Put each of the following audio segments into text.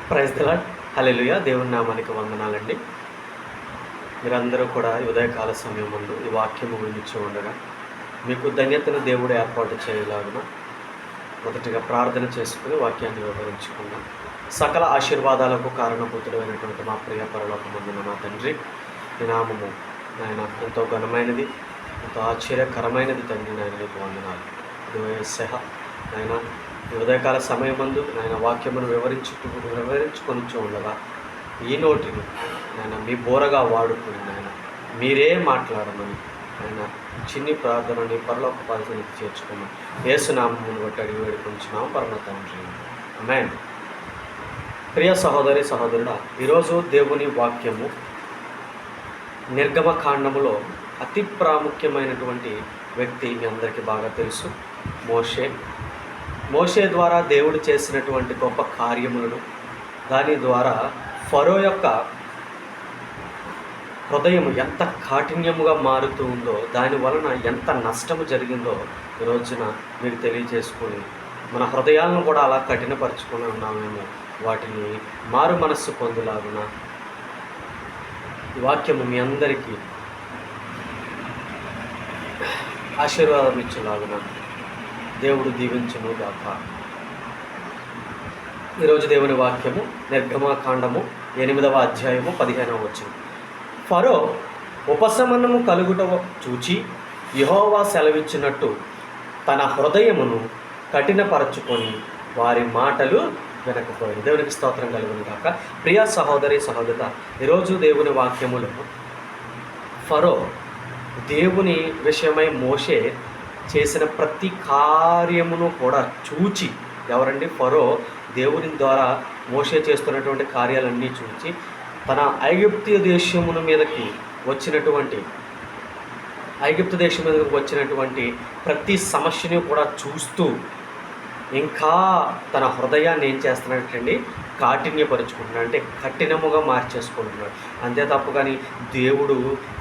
Praise the lord. హల్లెలూయా. దేవుని నామానికి వందనాలండి. మీరందరూ కూడా ఈ ఉదయకాల సమయం ముందు ఈ వాక్యము వినిచి ఉండగా మీకు ధన్యతను దేవుడు ఏర్పాటు చేయలాగున మొదటిగా ప్రార్థన చేసుకుని వాక్యాన్ని వివరించుకుందాం. సకల ఆశీర్వాదాలకు కారణభూతుడైనటువంటి మా ప్రియ పరలోకమందున మా తండ్రి, ఈ నామము నాయన ఎంతో ఘనమైనది, ఎంతో ఆశ్చర్యకరమైనది తండ్రి. నాయన నీకు వందనాలు. యేసయ్యా నాయన ఈ ఉదయకాల సమయమందు నాయన వాక్యమును వివరించుకొని ఉండగా ఈ నోటిని నాయన మీ బోరగా వాడుకుని నాయన మీరే మాట్లాడమని ఆయన చిన్ని ప్రార్థనని పరలోక పాదసన్నిధికి చేర్చుకోమని యేసునామమును బట్టి అడిగి వేడుకొంచున్నాము పరమ తండ్రి. ఆమేన్. ప్రియ సహోదరి సహోదరుడా, ఈరోజు దేవుని వాక్యము నిర్గమకాండములో అతి ప్రాముఖ్యమైనటువంటి వ్యక్తి మీ అందరికీ బాగా తెలుసు, మోషే. మోషే ద్వారా దేవుడు చేసినటువంటి గొప్ప కార్యములను, దాని ద్వారా ఫరో యొక్క హృదయం ఎంత కాఠిన్యముగా మారుతూ ఉందో, దాని వలన ఎంత నష్టము జరిగిందో ఈ రోజున మీరు తెలియజేసుకొని మన హృదయాలను కూడా అలా కఠినపరుచుకొని ఉన్నామేమో, వాటిని మారు మనస్సు పొందులాగున ఈ వాక్యము మీ అందరికీ ఆశీర్వాదం ఇచ్చేలాగున దేవుడు దీవించును గాక. ఈరోజు దేవుని వాక్యము నిర్గమకాండము 8వ అధ్యాయము 15వ వచనం. ఫరో ఉపశమనము కలుగుట చూచి యెహోవా సెలవిచ్చినట్టు తన హృదయమును కఠినపరచుకొని వారి మాటలు వినకపోయింది. దేవునికి స్తోత్రం కలుగును గాక. ప్రియ సహోదరి సహోదరుడా, ఈరోజు దేవుని వాక్యములో ఫరో దేవుని విషయమై మోషే చేసిన ప్రతి కార్యమును కూడా చూచి, ఎవరండి? ఫరో దేవుని ద్వారా మోషే చేస్తున్నటువంటి కార్యాలన్నీ చూచి తన ఐగుప్తు దేశం మీదకి వచ్చినటువంటి ప్రతి సమస్యని కూడా చూస్తూ ఇంకా తన హృదయాన్ని ఏం చేస్తున్నాడంటే కాఠిన్యపరుచుకుంటున్నాడు, అంటే కఠినముగా మార్చేసుకుంటున్నాడు. అంతే తప్పు. కానీ దేవుడు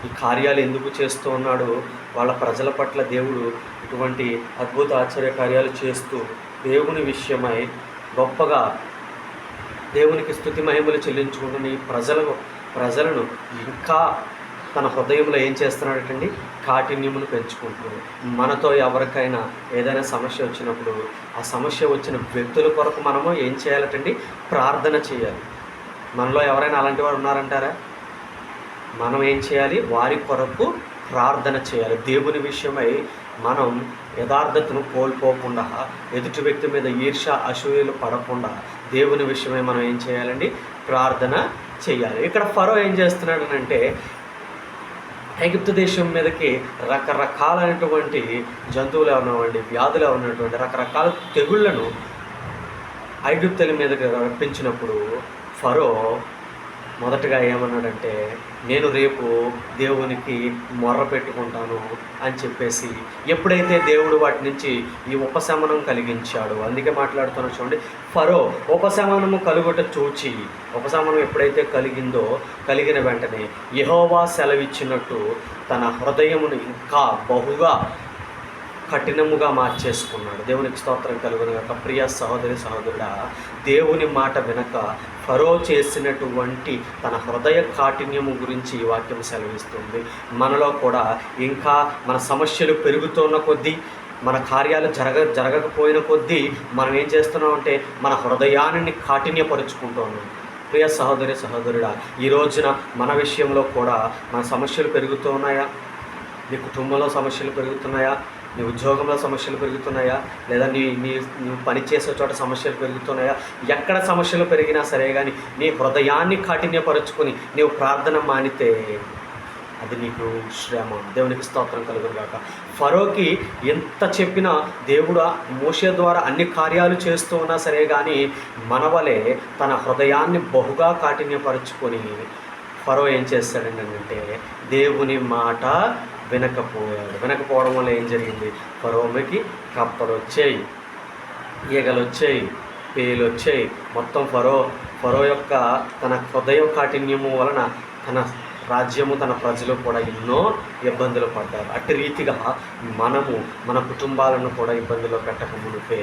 ఈ కార్యాలు ఎందుకు చేస్తూ ఉన్నాడు? వాళ్ళ ప్రజల పట్ల దేవుడు ఇటువంటి అద్భుత ఆశ్చర్య కార్యాలు చేస్తూ దేవుని విషయమై గొప్పగా దేవునికి స్తుతి మహిమలు చెల్లించుకుంటున్న ఈ ప్రజలను ఇంకా తన హృదయంలో ఏం చేస్తున్నాడటండి? కాఠిన్యమును పెంచుకుంటున్నాడు. మనతో ఎవరికైనా ఏదైనా సమస్య వచ్చినప్పుడు ఆ సమస్య వచ్చిన వ్యక్తుల కొరకు మనము ఏం చేయాలటండి? ప్రార్థన చేయాలి. మనలో ఎవరైనా అలాంటి వారు ఉన్నారంటారా? మనం ఏం చేయాలి? వారి కొరకు ప్రార్థన చేయాలి. దేవుని విషయమై మనం యథార్థతను కోల్పోకుండా, ఎదుటి వ్యక్తి మీద ఈర్ష అసూయలు పడకుండా దేవుని విషయమై మనం ఏం చేయాలండి? ప్రార్థన చేయాలి. ఇక్కడ ఫరో ఏం చేస్తున్నాడనంటే ఐగుప్తు దేశం మీదకి రకరకాలైనటువంటి జంతువులు ఉన్నవండి, వ్యాధులు ఉన్నటువంటి రకరకాల తెగుళ్లను ఐగుప్తుల మీదకి రప్పించినప్పుడు ఫరో మొదటగా ఏమన్నాడంటే, నేను రేపు దేవునికి మొర్ర పెట్టుకుంటాను అని చెప్పేసి, ఎప్పుడైతే దేవుడు వాటి నుంచి ఈ ఉపశమనం కలిగించాడో, అందుకే మాట్లాడుతున్నా చూడండి, ఫరో ఉపశమనము కలుగుట చూచి, ఉపశమనం ఎప్పుడైతే కలిగిన వెంటనే యెహోవా సెలవిచ్చినట్టు తన హృదయమును ఇంకా బహుగా కఠినముగా మార్చేసుకున్నాడు. దేవునికి స్తోత్రం కలుగును గాక. ప్రియ సహోదరి సహోదరుడా, దేవుని మాట వినక ఫరో చేసినటువంటి తన హృదయ కాఠిన్యము గురించి ఈ వాక్యం సెలవిస్తుంది. మనలో కూడా ఇంకా మన సమస్యలు పెరుగుతున్న కొద్దీ, మన కార్యాలు జరగకపోయిన కొద్దీ మనం ఏం చేస్తున్నామంటే మన హృదయాన్ని కాఠిన్యపరుచుకుంటూ ఉన్నాం. ప్రియ సహోదరి సహోదరుడా, ఈ రోజున మన విషయంలో కూడా మన సమస్యలు పెరుగుతూ ఉన్నాయా? నీ కుటుంబంలో సమస్యలు పెరుగుతున్నాయా? నీ ఉద్యోగంలో సమస్యలు పెరుగుతున్నాయా? లేదా నువ్వు పనిచేసే చోట సమస్యలు పెరుగుతున్నాయా? ఎక్కడ సమస్యలు పెరిగినా సరే కానీ నీ హృదయాన్ని కాఠిన్యపరుచుకొని నీవు ప్రార్థన మానితే అది నీకు శ్రమ. దేవునికి స్తోత్రం కలుగును గాక. ఫరోకి ఎంత చెప్పినా దేవుడు మోషే ద్వారా అన్ని కార్యాలు చేస్తూ ఉన్నా సరే కానీ మనవలే తన హృదయాన్ని బహుగా కాఠిన్యపరుచుకొని ఫరో ఏం చేస్తాడంటే దేవుని మాట వినకపోవడం వల్ల ఏం జరిగింది? ఫరోకి కప్పలు వచ్చాయి, ఈగలు వచ్చాయి, పేలు వచ్చాయి. మొత్తం ఫరో యొక్క తన హృదయ కాఠిన్యము వలన తన రాజ్యము, తన ప్రజలు కూడా ఎన్నో ఇబ్బందులు పడ్డారు. అట్టి రీతిగా మనము మన కుటుంబాలను కూడా ఇబ్బందిలో పెట్టక మునిపే,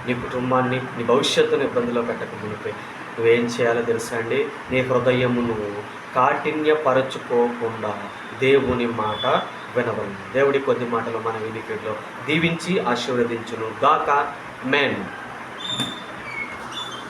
నీ కుటుంబాన్ని, నీ భవిష్యత్తును ఇబ్బందిలో పెట్టక మునిపే నువ్వేం చేయాలో తెలుసా అండి? నీ హృదయమును కాఠిన్యపరచుకోకుండా దేవుని మాట వినవలను. దేవుడి కొద్ది మాటలు మన వినికిడిలో దీవించి ఆశీర్వదించును గాక. మెన్